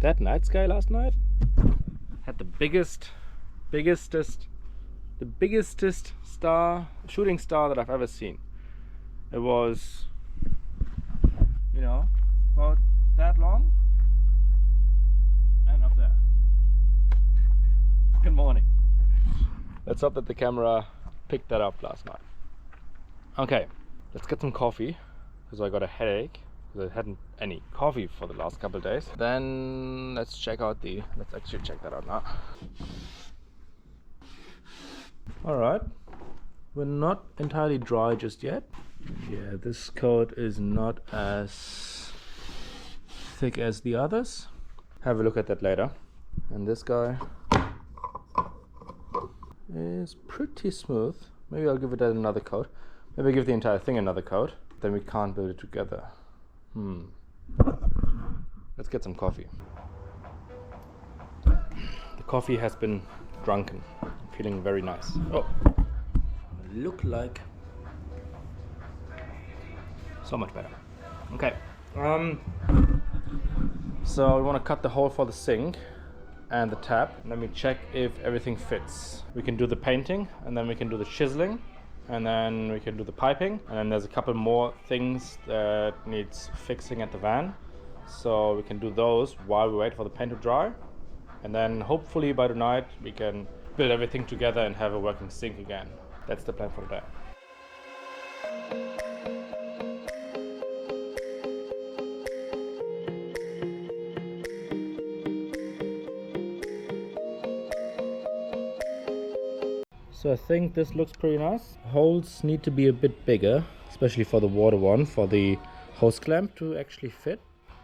that night sky last night had the biggest shooting star that I've ever seen. It was, you know, about that long and up there. Good morning. Let's hope that the camera picked that up last night. Okay, let's get some coffee because I got a headache because I hadn't any coffee for the last couple of days. Then let's actually check that out now. Alright, we're not entirely dry just yet. Yeah, this coat is not as thick as the others. Have a look at that later. And this guy is pretty smooth. Maybe I'll give it another coat. Maybe give the entire thing another coat. Then we can't build it together. Let's get some coffee. The coffee has been drunken. I'm feeling very nice. Oh, look like so much better. Okay. So we want to cut the hole for the sink and the tap, and then we check if everything fits. We can do the painting, and then we can do the chiseling, and then we can do the piping, and then there's a couple more things that needs fixing at the van, so we can do those while we wait for the paint to dry, and then hopefully by tonight we can build everything together and have a working sink again. That's the plan for today. So I think this looks pretty nice. Holes need to be a bit bigger, especially for the water one, for the hose clamp to actually fit.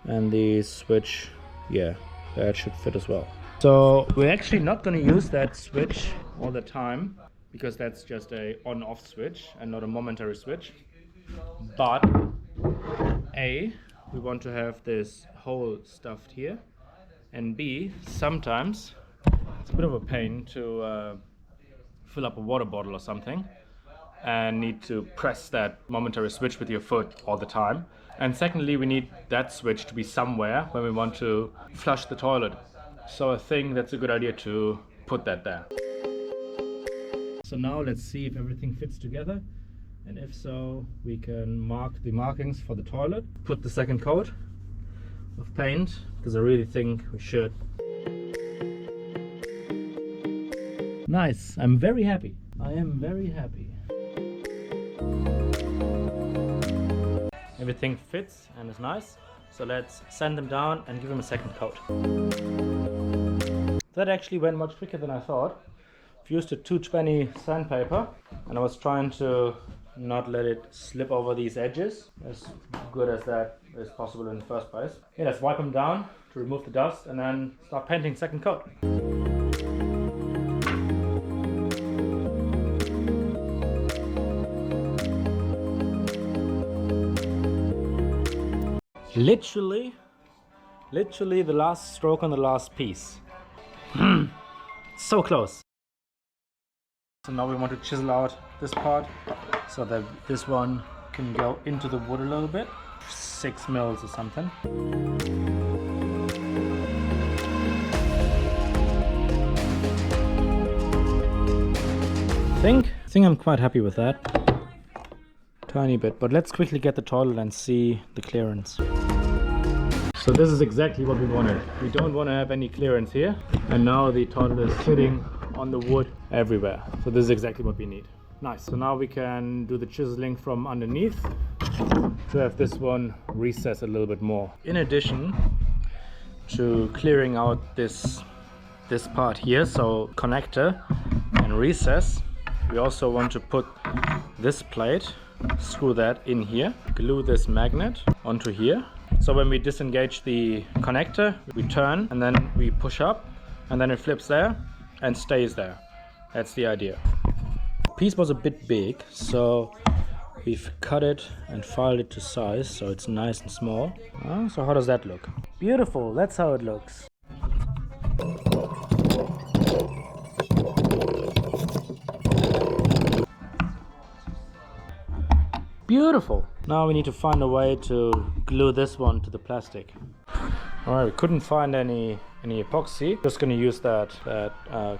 And the switch, yeah, that should fit as well. So we're actually not going to use that switch all the time, because that's just a on-off switch and not a momentary switch. But A, we want to have this hole stuffed here, and B, sometimes it's a bit of a pain to fill up a water bottle or something and need to press that momentary switch with your foot all the time. And secondly, we need that switch to be somewhere when we want to flush the toilet. So I think that's a good idea to put that there. So now let's see if everything fits together, and if so, we can mark the markings for the toilet, put the second coat of paint, because I really think we should. Nice, I'm very happy. I am very happy. Everything fits and is nice, so let's sand them down and give them a second coat. That actually went much quicker than I thought. I've used a 220 sandpaper, and I was trying to not let it slip over these edges, as good as that is possible in the first place. Okay, let's wipe them down to remove the dust and then start painting second coat. Literally the last stroke on the last piece. So close. So now we want to chisel out this part so that this one can go into the wood a little bit. 6 mils or something. I think I'm quite happy with that. Tiny bit, but let's quickly get the toilet and see the clearance. So this is exactly what we wanted. We don't want to have any clearance here, and now the toilet is sitting on the wood everywhere. So this is exactly what we need. Nice. So now we can do the chiseling from underneath to have this one recess a little bit more. In addition to clearing out this part here, so connector and recess, we also want to put this plate, screw that in here, glue this magnet onto here. So when we disengage the connector, we turn and then we push up, and then it flips there and stays there. That's the idea. The piece was a bit big, so we've cut it and filed it to size so it's nice and small. So how does that look? Beautiful, that's how it looks. Beautiful. Now we need to find a way to glue this one to the plastic. Alright, we couldn't find any epoxy. Just gonna use that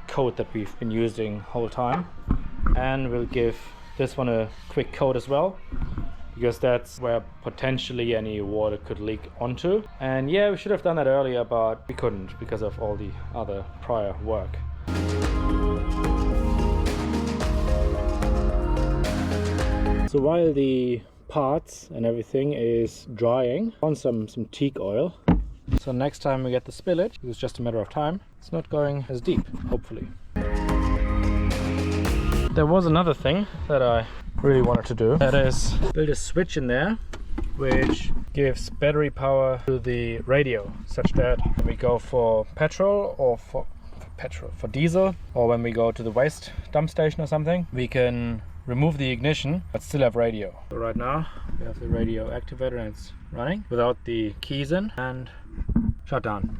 coat that we've been using whole time, and we'll give this one a quick coat as well, because that's where potentially any water could leak onto. And yeah, we should have done that earlier, but we couldn't because of all the other prior work. So while the parts and everything is drying, on some teak oil. So next time we get the spillage, it's just a matter of time, it's not going as deep, hopefully. There was another thing that I really wanted to do. That is build a switch in there which gives battery power to the radio, such that when we go for petrol or for diesel, or when we go to the waste dump station or something, we can remove the ignition but still have radio. So right now we have the radio activator and it's running without the keys in, and shut down.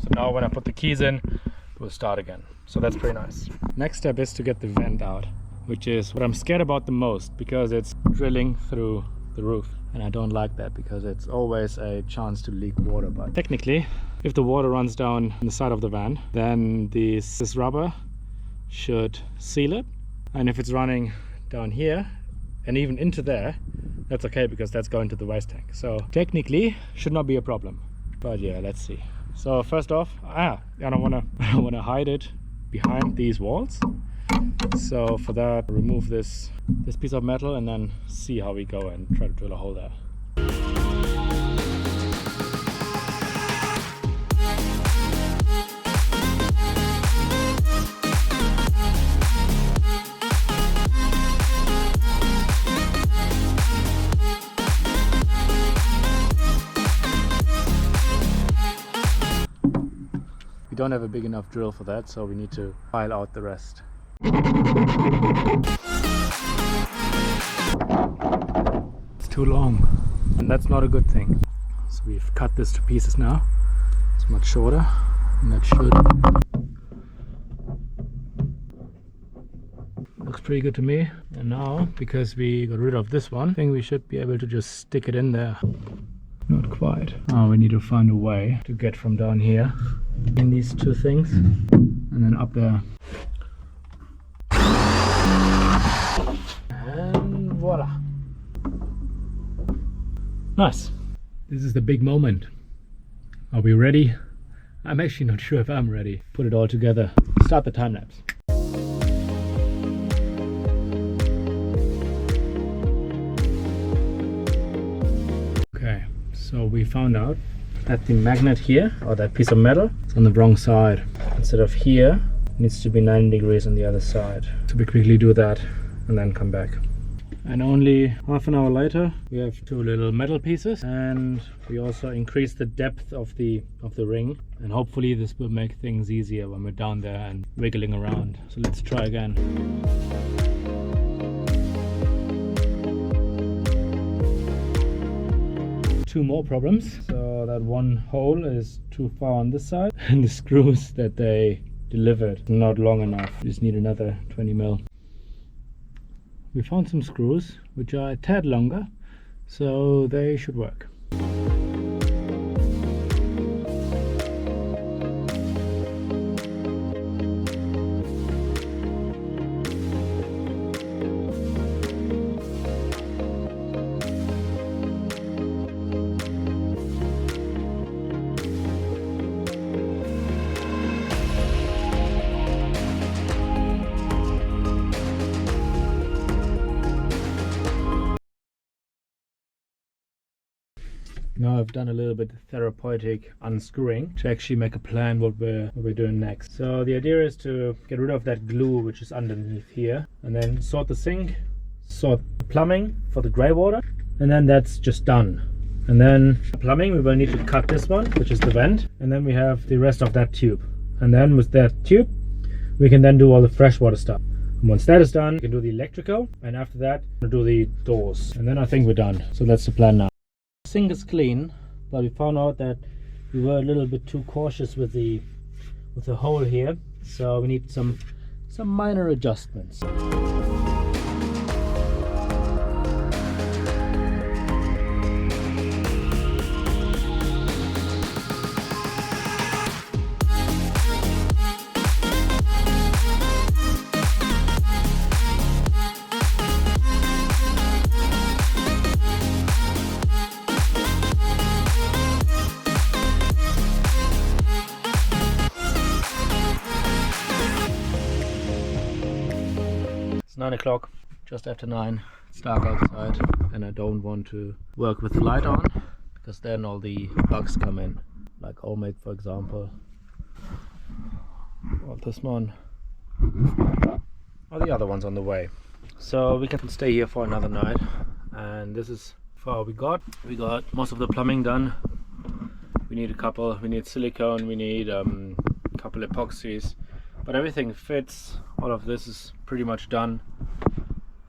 So now when I put the keys in, it will start again. So that's pretty nice. Next step is to get the vent out, which is what I'm scared about the most, because it's drilling through the roof, and I don't like that because it's always a chance to leak water. But technically, if the water runs down the side of the van, then this rubber should seal it, and if it's running down here and even into there, that's okay because that's going to the waste tank. So technically should not be a problem, but yeah, let's see. So first off, I don't want to hide it behind these walls. So for that, remove this piece of metal and then see how we go and try to drill a hole there. We don't have a big enough drill for that, so we need to file out the rest. It's too long, and that's not a good thing. So we've cut this to pieces now. It's much shorter, and that should... looks pretty good to me. And now, because we got rid of this one, I think we should be able to just stick it in there. Not quite. Oh, we need to find a way to get from down here in these two things and then up there. And voila. Nice. This is the big moment. Are we ready? I'm actually not sure if I'm ready. Put it all together. Start the time lapse. Okay. So we found out that the magnet here, or that piece of metal, is on the wrong side. Instead of here, it needs to be 90 degrees on the other side. So we quickly do that and then come back. And only half an hour later, we have two little metal pieces, and we also increase the depth of the ring. And hopefully this will make things easier when we're down there and wiggling around. So let's try again. Two more problems. So that one hole is too far on this side, and the screws that they delivered not long enough. We just need another 20 mil. We found some screws which are a tad longer, so they should work. Now I've done a little bit therapeutic unscrewing to actually make a plan what we're doing next. So the idea is to get rid of that glue which is underneath here, and then sort the sink, sort the plumbing for the grey water, and then that's just done. And then plumbing, we will need to cut this one, which is the vent, and then we have the rest of that tube. And then with that tube, we can then do all the freshwater stuff. And once that is done, we can do the electrical, and after that, we'll do the doors. And then I think we're done. So that's the plan now. Sink is clean, but we found out that we were a little bit too cautious with the hole here, so we need some minor adjustments. 9 o'clock, just after 9. It's dark outside and I don't want to work with the light on because then all the bugs come in, like Omeg for example, or this one, or the other ones on the way. So we can stay here for another night, and this is far we got most of the plumbing done. We need silicone, we need a couple epoxies, but everything fits. All of this is pretty much done.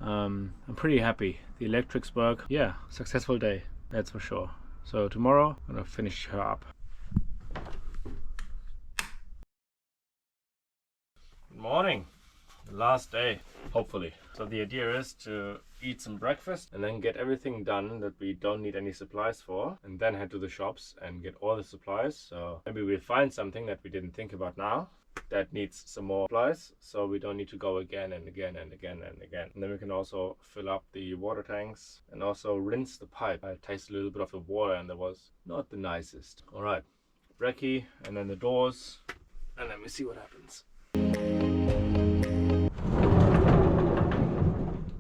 I'm pretty happy. The electrics work. Yeah, successful day, that's for sure. So tomorrow I'm gonna finish her up. Good morning. The last day, hopefully. So the idea is to eat some breakfast and then get everything done that we don't need any supplies for, and then head to the shops and get all the supplies. So maybe we'll find something that we didn't think about now that needs some more supplies, so we don't need to go again and again and again and again. And then we can also fill up the water tanks and also rinse the pipe. I tasted a little bit of the water and that was not the nicest. All right, brekkie and then the doors, and then we see what happens.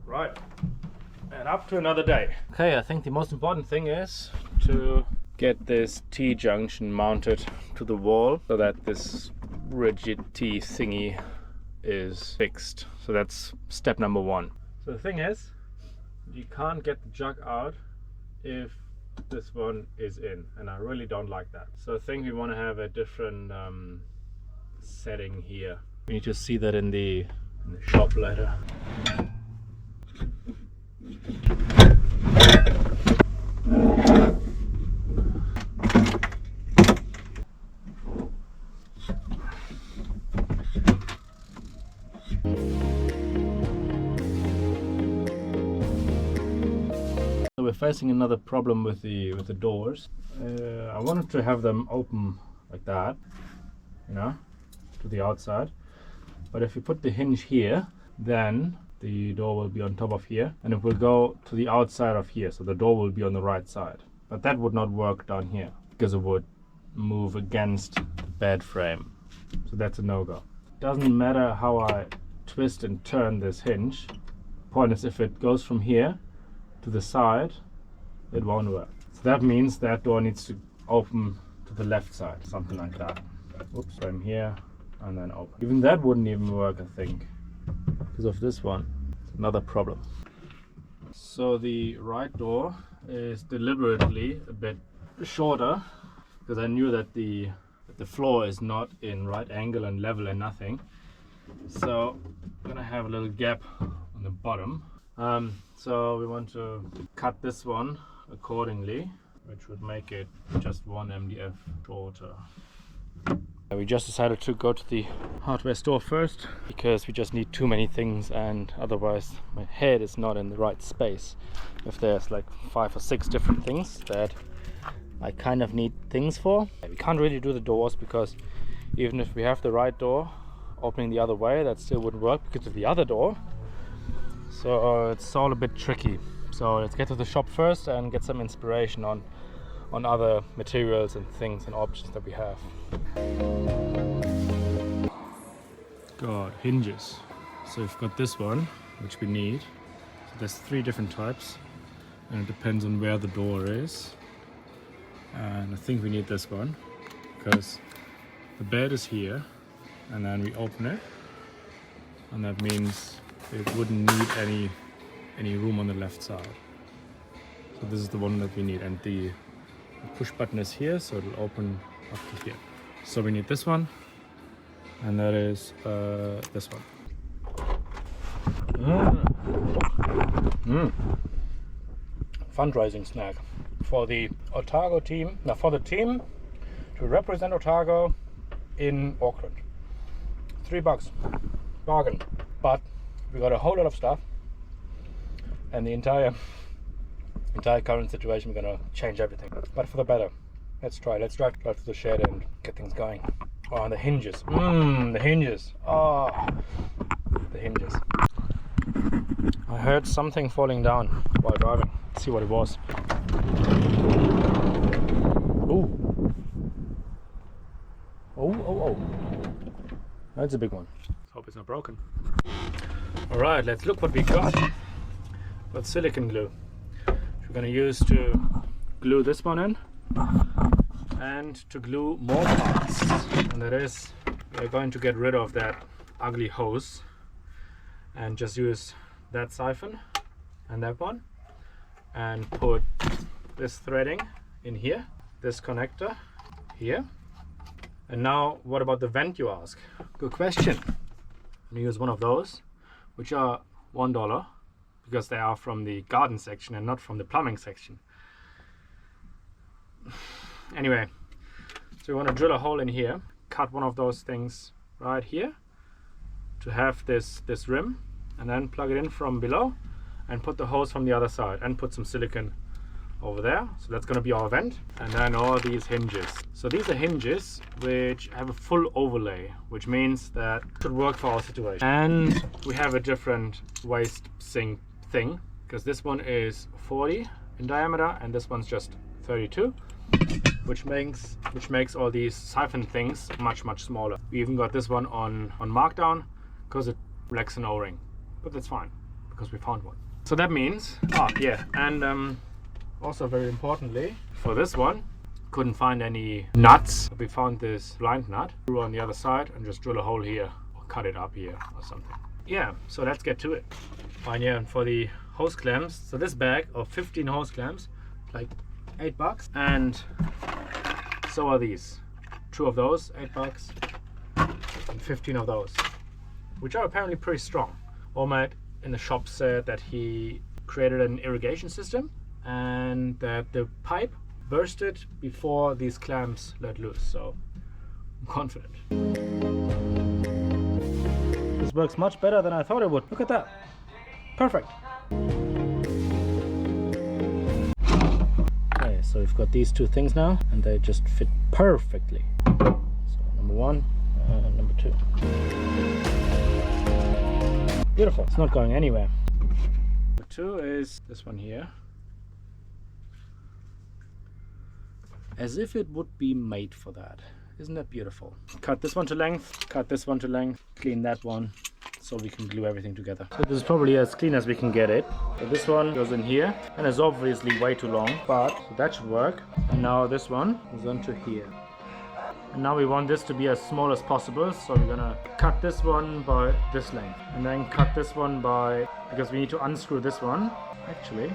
Right, and up to another day. Okay, I think the most important thing is to get this T-junction mounted to the wall so that this rigid T thingy is fixed. So that's step number 1. So the thing is, you can't get the jug out if this one is in, and I really don't like that. So I think we want to have a different setting here. We need to see that in the shop later. We're facing another problem with the doors. I wanted to have them open like that, you know, to the outside. But if you put the hinge here, then the door will be on top of here and it will go to the outside of here, so the door will be on the right side. But that would not work down here because it would move against the bed frame, so that's a no-go. Doesn't matter how I twist and turn this hinge. Point is, if it goes from here to the side, it won't work. So that means that door needs to open to the left side, something like that. Oops, I'm here and then open. Even that wouldn't even work, I think, because of this one. It's another problem. So the right door is deliberately a bit shorter because I knew that the floor is not in right angle and level and nothing. So I'm gonna have a little gap on the bottom. So we want to cut this one accordingly, which would make it just 1 MDF shorter. We just decided to go to the hardware store first because we just need too many things, and otherwise my head is not in the right space. If there's like 5 or 6 different things that I kind of need things for, we can't really do the doors because even if we have the right door opening the other way, that still wouldn't work because of the other door. So it's all a bit tricky. So let's get to the shop first and get some inspiration on other materials and things and options that we have. Got hinges. So we've got this one, which we need. So there's 3 different types, and it depends on where the door is. And I think we need this one because the bed is here, and then we open it, and that means it wouldn't need any room on the left side. So this is the one that we need, and the push button is here, so it'll open up to here. So we need this one, and that is this one. Fundraising snack for the Otago team. Now, for the team to represent Otago in Auckland. $3, bargain. But we got a whole lot of stuff, and the entire current situation, we're gonna change everything, but for the better. Let's try. Let's drive to the shed and get things going. Oh, and the hinges. The hinges. Oh, the hinges. I heard something falling down while driving. Let's see what it was. Oh. Oh. That's a big one. Hope it's not broken. Alright, let's look what we got. Got silicone glue. We're going to use to glue this one in and to glue more parts. And that is, we're going to get rid of that ugly hose and just use that siphon and that one and put this threading in here, this connector here. And now what about the vent, you ask? Good question. I'm going to use one of those, which are $1 because they are from the garden section and not from the plumbing section. Anyway, so we want to drill a hole in here, cut one of those things right here to have this rim, and then plug it in from below and put the hose from the other side and put some silicone over there. So that's going to be our vent. And then all these hinges. So these are hinges which have a full overlay, which means that it should work for our situation. And we have a different waste sink thing, because this one is 40 in diameter and this one's just 32, which makes all these siphon things much smaller. We even got this one on markdown because it lacks an O-ring, but that's fine because we found one. So that means, and also very importantly, for this one, couldn't find any nuts. We found this blind nut, threw on the other side and just drill a hole here or cut it up here or something. Yeah, so let's get to it. Fine, yeah, and for the hose clamps, so this bag of 15 hose clamps, like $8, and so are these. 2 of those, $8, and 15 of those, which are apparently pretty strong. Omad in the shop said that he created an irrigation system and that the pipe bursted before these clamps let loose, so I'm confident. This works much better than I thought it would. Look at that. Perfect. Okay, so we've got these 2 things now and they just fit perfectly. So number 1 and number 2. Beautiful. It's not going anywhere. Number 2 is this one here. As if it would be made for that. Isn't that beautiful? Cut this one to length, cut this one to length, clean that one, so we can glue everything together. So this is probably as clean as we can get it. So this one goes in here, and it's obviously way too long, but so that should work. And now this one goes onto here. And now we want this to be as small as possible, so we're gonna cut this one by this length, and then cut this one by, because we need to unscrew this one, actually.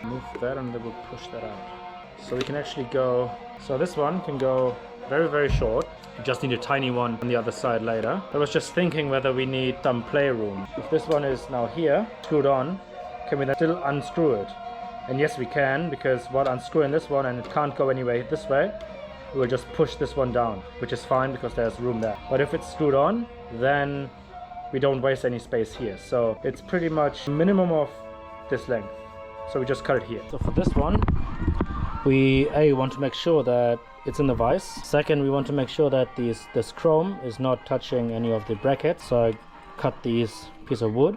Move that and then we'll push that out. So we can actually go, so this one can go very short. We just need a tiny one on the other side later. I was just thinking whether we need some playroom. If this one is now here, screwed on, can we then still unscrew it? And yes we can, because while unscrewing this one and it can't go anyway this way, we will just push this one down, which is fine because there's room there. But if it's screwed on, then we don't waste any space here. So it's pretty much minimum of this length. So we just cut it here. So for this one, we want to make sure that it's in the vise. Second, we want to make sure that this chrome is not touching any of the brackets. So I cut these piece of wood.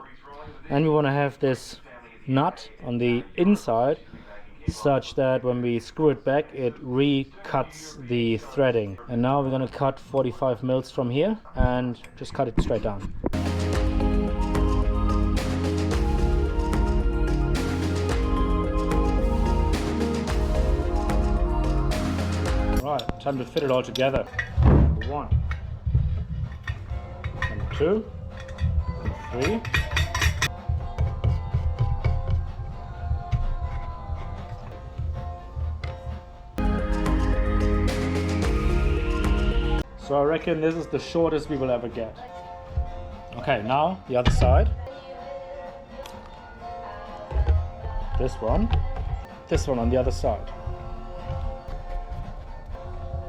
And we want to have this nut on the inside such that when we screw it back, it re-cuts the threading. And now we're going to cut 45 mils from here and just cut it straight down. Right, time to fit it all together. Number 1, number 2, number 3. So I reckon this is the shortest we will ever get. Okay, now the other side. This one on the other side.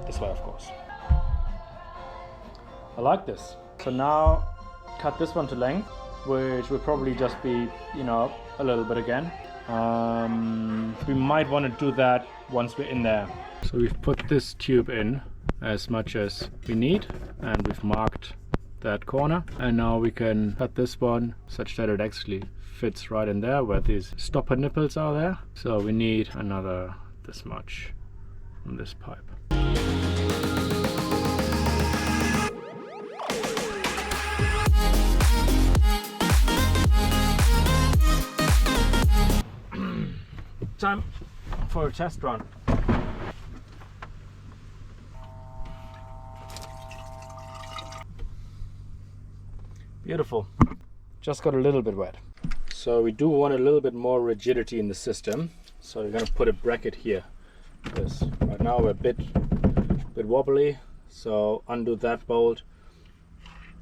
This way, of course. I like this. So now cut this one to length, which will probably just be, you know, a little bit again. We might want to do that once we're in there. So we've put this tube in as much as we need, and we've marked that corner, and now we can cut this one such that it actually fits right in there where these stopper nipples are there. So we need another this much from this pipe. time for a test run. Beautiful. Just got a little bit wet. So we do want a little bit more rigidity in the system. So we're going to put a bracket here. Because right now we're a bit wobbly. So undo that bolt,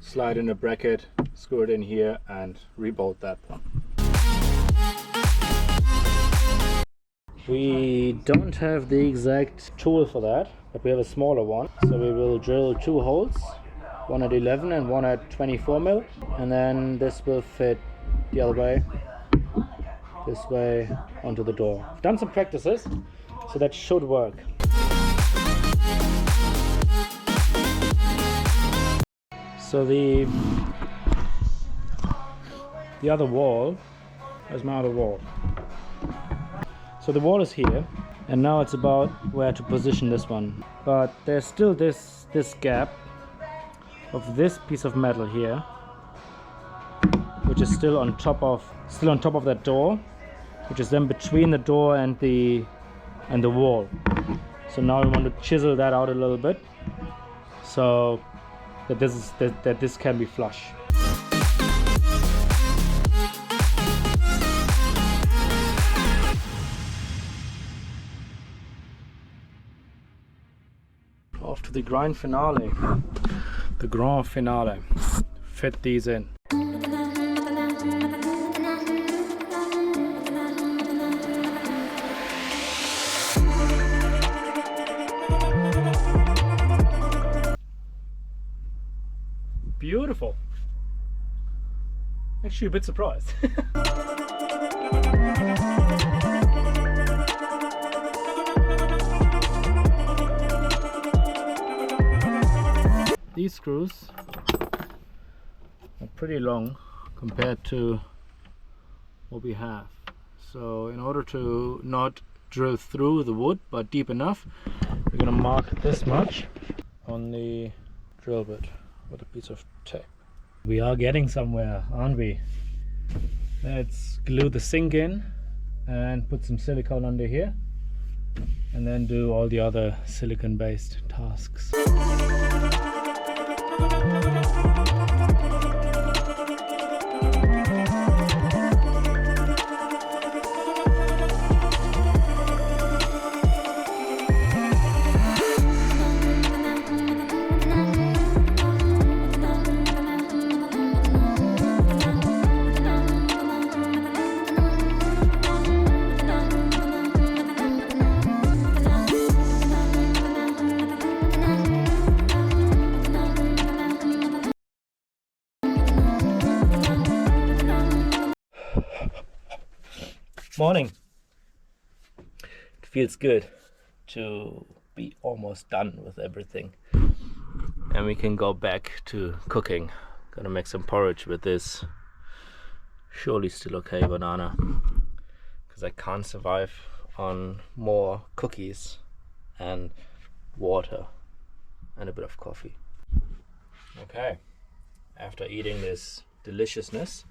slide in a bracket, screw it in here and rebolt that one. We don't have the exact tool for that, but we have a smaller one. So we will drill 2 holes, one at 11 and one at 24 mil, and then this will fit the other way, this way onto the door. I've done some practices, so that should work. So the other wall, there's my other wall. So the wall is here, and now it's about where to position this one. But there's still this gap of this piece of metal here, which is still on top of that door, which is then between the door and the wall. So now we want to chisel that out a little bit, so that this can be flush. Off to the grand finale. The grand finale. Fit these in. Beautiful. Actually a bit surprised. These screws are pretty long compared to what we have. So in order to not drill through the wood but deep enough, we're going to mark this much on the drill bit with a piece of tape. We are getting somewhere, aren't we? Let's glue the sink in and put some silicone under here, and then do all the other silicone based tasks. Morning. It feels good to be almost done with everything, and we can go back to cooking. Gonna make some porridge with this surely still okay banana, because I can't survive on more cookies and water and a bit of coffee. Okay, after eating this deliciousness,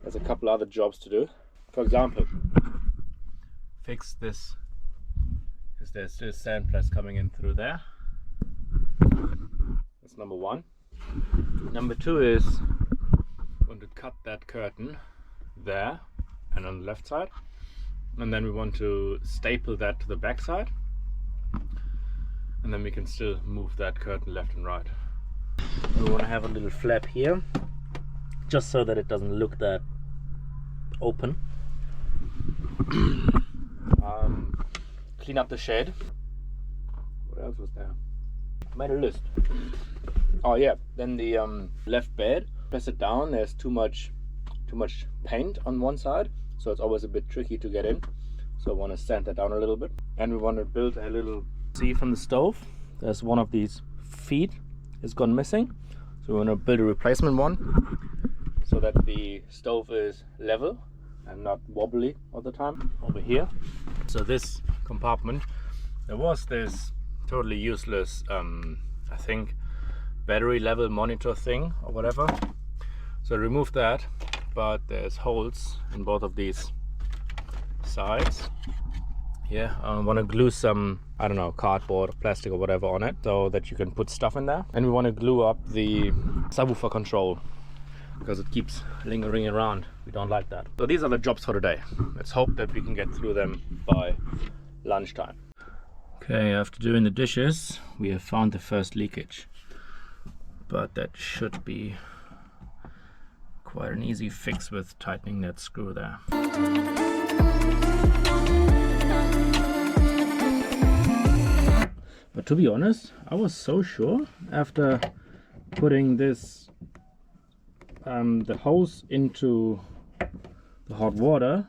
there's a couple other jobs to do. For example, fix this, because there's still sand press coming in through there. That's number one. Number two is we want to cut that curtain there and on the left side, and then we want to staple that to the back side, and then we can still move that curtain left and right. We want to have a little flap here, just so that it doesn't look that open. Clean up the shed. What else was there? I made a list. Oh yeah, then the left bed, press it down, there's too much paint on one side, so it's always a bit tricky to get in, so I want to sand that down a little bit. And we want to build a little, see from the stove, there's one of these feet is gone missing, so we want to build a replacement one so that the stove is level and not wobbly all the time. Over here, so this compartment, there was this totally useless I think battery level monitor thing or whatever, so I removed that, but there's holes in both of these sides. Yeah, I want to glue some, I don't know, cardboard or plastic or whatever on it so that you can put stuff in there. And we want to glue up the subwoofer control because it keeps lingering around. We don't like that. So these are the jobs for today. Let's hope that we can get through them by lunchtime. Okay, after doing the dishes, we have found the first leakage. But that should be quite an easy fix with tightening that screw there. But to be honest, I was so sure after putting this the hose into the hot water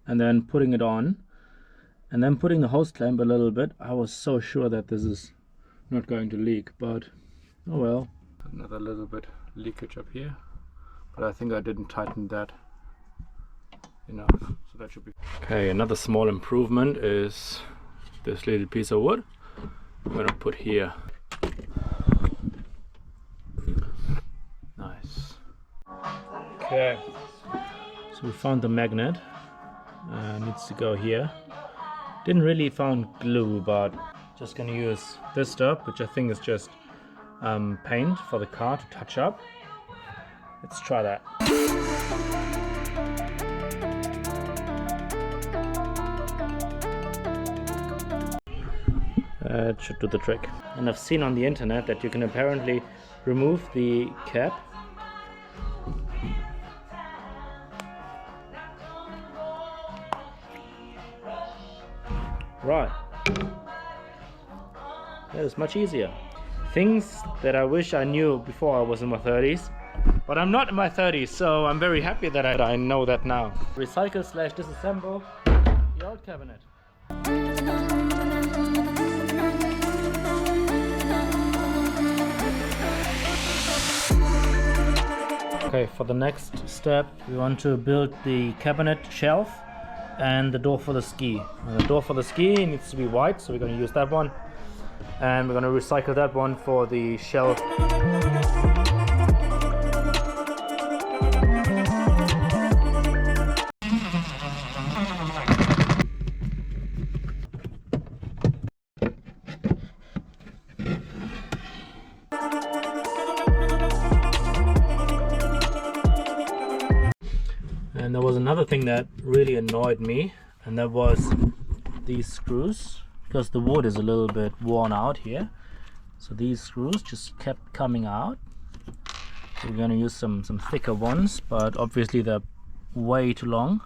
and then putting it on and then putting the hose clamp a little bit, I was so sure that this is not going to leak, but oh well. Another little bit leakage up here, but I think I didn't tighten that enough, so that should be okay. Another small improvement is this little piece of wood I'm gonna put here. Nice. Okay, so we found the magnet. Needs to go here. Didn't really found glue, but just gonna use this stuff, which I think is just paint for the car to touch up. Let's try that. It should do the trick. And I've seen on the internet that you can apparently remove the cap right. That is much easier. Things that I wish I knew before I was in my 30s, but I'm not in my 30s, so I'm very happy that I know that now. Recycle / disassemble the old cabinet. Okay, for the next step, we want to build the cabinet shelf and the door for the ski. And the door for the ski needs to be white, so we're going to use that one. And we're going to recycle that one for the shelf. And there was another thing that really annoyed me, and that was these screws, because the wood is a little bit worn out here. So these screws just kept coming out. So we're going to use some thicker ones, but obviously they're way too long.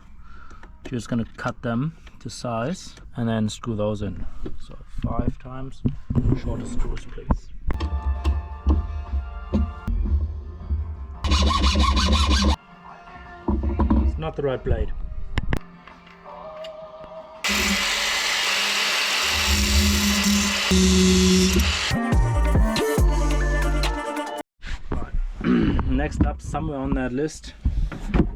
Just going to cut them to size and then screw those in. So 5 times shorter screws, please. It's not the right blade. Next up, somewhere on that list,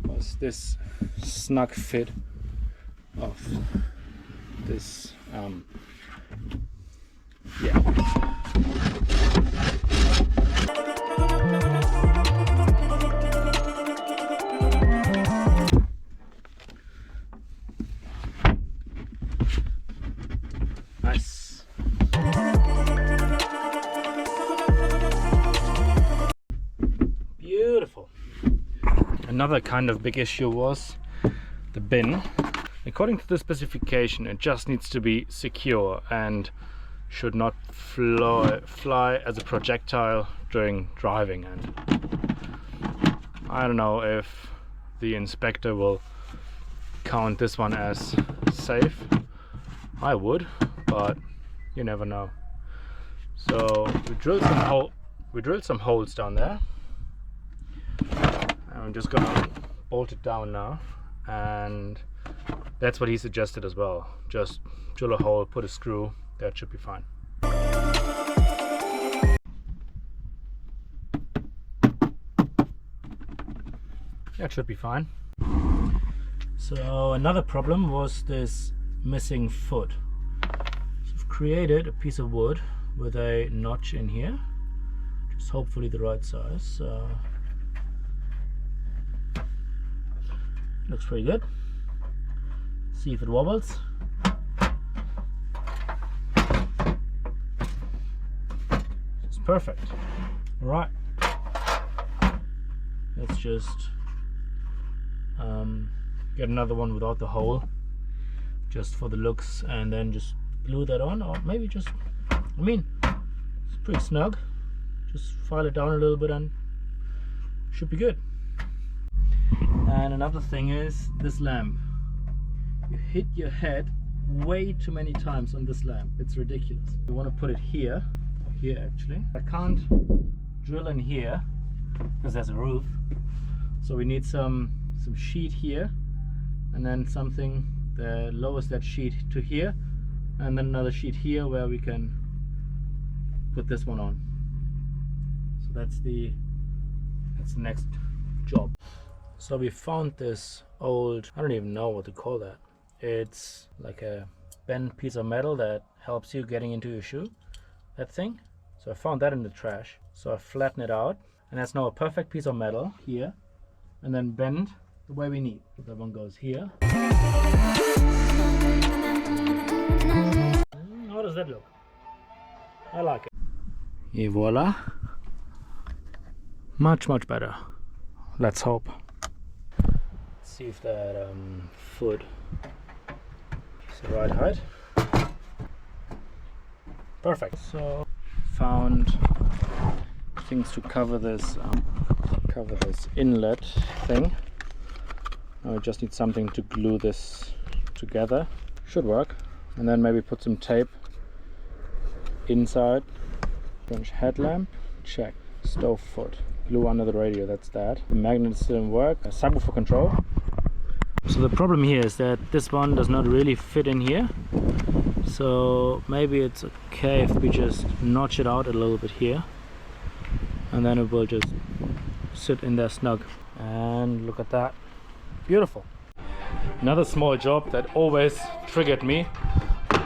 was this snug fit of this nice. Beautiful. Another kind of big issue was the bin. According to the specification, it just needs to be secure and should not fly as a projectile during driving. And I don't know if the inspector will count this one as safe. I would, but you never know. So we drilled some holes down there. I'm just gonna bolt it down now, and that's what he suggested as well. Just drill a hole, put a screw, that should be fine. That should be fine. So another problem was this missing foot. So I've created a piece of wood with a notch in here, just hopefully the right size. Looks pretty good. See if it wobbles. It's perfect. All right. Let's just get another one without the hole, just for the looks, and then just glue that on, or maybe just, I mean, it's pretty snug. Just file it down a little bit and should be good. And another thing is this lamp. You hit your head way too many times on this lamp. It's ridiculous. You want to put it here, or here actually. I can't drill in here because there's a roof. So we need some sheet here, and then something that lowers that sheet to here, and then another sheet here where we can put this one on. So that's the next job. So we found this old, I don't even know what to call that. It's like a bent piece of metal that helps you getting into your shoe, that thing. So I found that in the trash. So I flatten it out, and that's now a perfect piece of metal here, and then bend the way we need. So that one goes here. How does that look? I like it. Et voila. Much better. Let's hope. Let's see if that foot is the right height. Perfect. So found things to cover this inlet thing. Now we just need something to glue this together. Should work. And then maybe put some tape inside. French headlamp, check. Stove foot. Glue under the radio, that's that. The magnets didn't work. A subwoofer control. So the problem here is that this one does not really fit in here. So maybe it's okay if we just notch it out a little bit here, and then it will just sit in there snug. And look at that. Beautiful. Another small job that always triggered me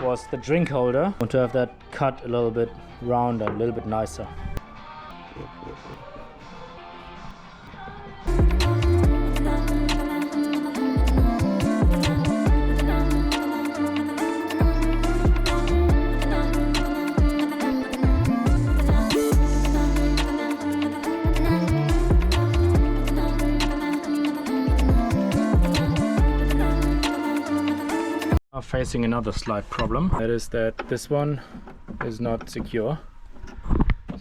was the drink holder. I want to have that cut a little bit rounder, a little bit nicer. Facing another slight problem, that is that this one is not secure.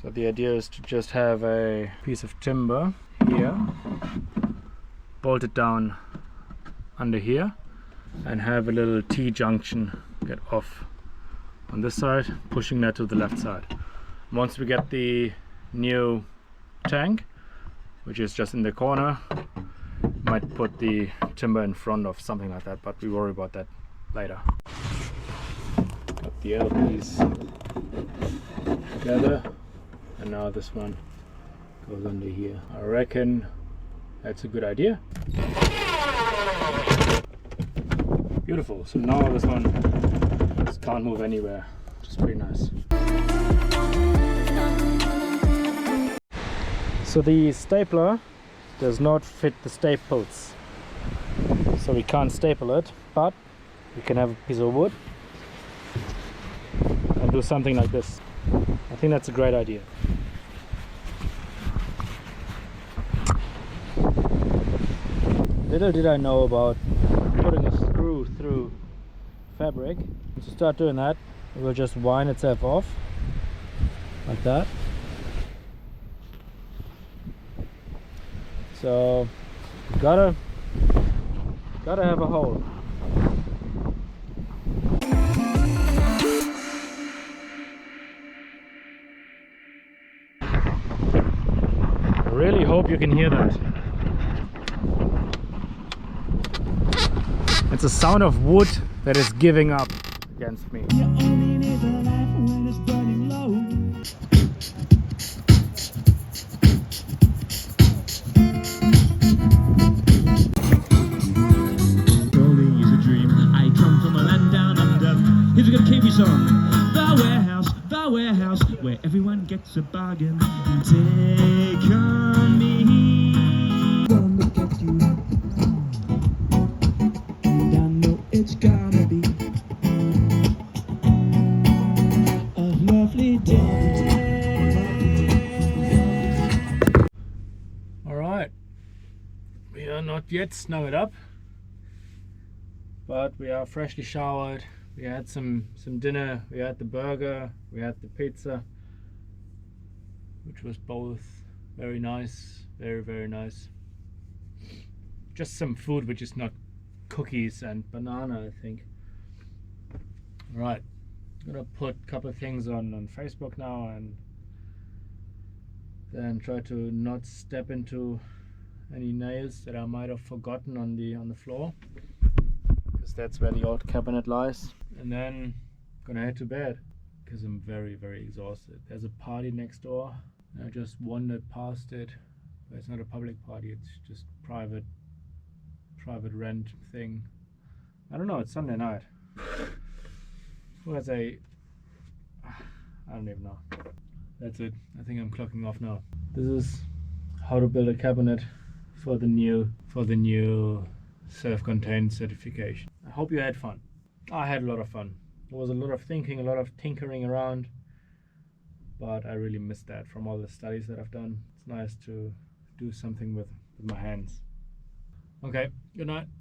So the idea is to just have a piece of timber here, bolt it down under here, and have a little T-junction get off on this side, pushing that to the left side. Once we get the new tank, which is just in the corner, might put the timber in front of something like that, but we worry about that later. Got the other piece together, and now this one goes under here. I reckon that's a good idea. Beautiful. So now this one just can't move anywhere, which is pretty nice. So the stapler does not fit the staples, so we can't staple it, but we can have a piece of wood and do something like this. I think that's a great idea. Little did I know about putting a screw through fabric. To start doing that, it will just wind itself off like that. So gotta have a hole. I really hope you can hear that. It's a sound of wood that is giving up against me. Here's a good Kiwi song. The warehouse, where everyone gets a bargain. Take on me. Gonna get you. And I know it's it's gonna be a lovely day. Alright, we are not yet snowed up, but we are freshly showered. We had some dinner, we had the burger, we had the pizza, which was both very nice, very nice. Just some food which is not cookies and banana, I think. Right, I'm gonna put a couple of things on Facebook now and then try to not step into any nails that I might have forgotten on the floor, because that's where the old cabinet lies. And then I'm gonna head to bed because I'm very exhausted. There's a party next door. I just wandered past it, but it's not a public party, it's just private rent thing. I don't know, it's Sunday night. I don't even know. That's it. I think I'm clocking off now. This is how to build a cabinet for the new self-contained certification. I hope you had fun. I had a lot of fun. There was a lot of thinking, a lot of tinkering around, but I really missed that from all the studies that I've done. It's nice to do something with my hands. Okay, good night.